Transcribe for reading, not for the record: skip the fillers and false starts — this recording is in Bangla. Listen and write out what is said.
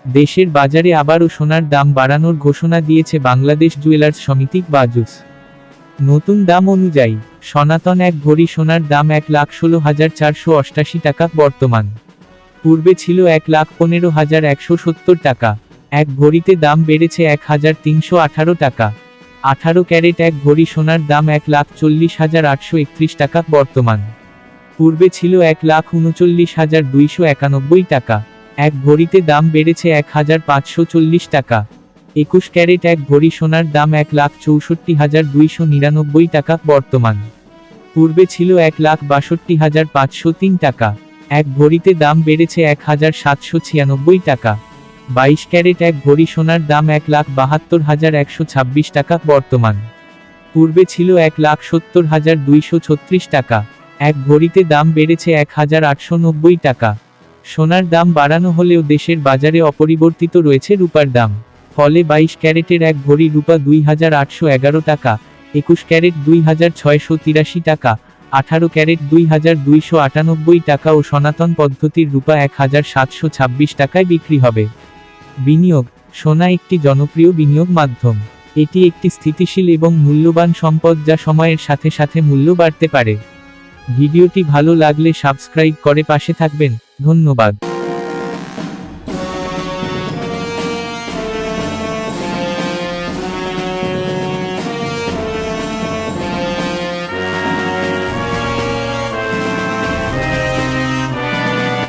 দেশের বাজারে আবারও সোনার দাম বাড়ানোর ঘোষণা দিয়েছে বাংলাদেশ জুয়েলার্স সমিতি বাজুস। নতুন দাম অনুযায়ী সনাতন এক ভরি সোনার দাম 1,16,488 টাকা বর্তমান। পূর্বে ছিল 1,15,170 টাকা। এক ভরিতে দাম বেড়েছে 1,318 টাকা। 18 ক্যারেট এক ভরি সোনার দাম 1,40,831 টাকা বর্তমান। পূর্বে ছিল 1,39,291 টাকা। এক ভরিতে দাম বেড়েছে 1,540 টাকা। 21 ক্যারেট এক ভরি সোনার দাম 1,64,299 টাকা বর্তমান। পূর্বে ছিল 1,62,503 টাকা। এক ভরিতে দাম বেড়েছে 1,796 টাকা। 22 ক্যারেট এক ভরি সোনার দাম 1,72,126 টাকা বর্তমান। পূর্বে ছিল 1,70,236 টাকা। এক ভরিতে দাম বেড়েছে 1,890 টাকা। সোনার দাম বাড়ানো হলেও দেশের বাজারে অপরিবর্তিত রয়েছে রূপার দাম। ফলে 22 ক্যারেটের এক ভরি রূপা 2,811 টাকা, 21 ক্যারেট 2,683 টাকা, 18 ক্যারেট 2,298 টাকা ও সনাতন পদ্ধতির রূপা 1,726 টাকায় বিক্রি হবে। বিনিয়োগ: সোনা একটি জনপ্রিয় বিনিয়োগ মাধ্যম। এটি একটি স্থিতিশীল এবং মূল্যবান সম্পদ যা সময়ের সাথে সাথে মূল্য বাড়তে পারে। ভিডিওটি ভালো লাগলে সাবস্ক্রাইব করে পাশে থাকবেন। ধন্যবাদ।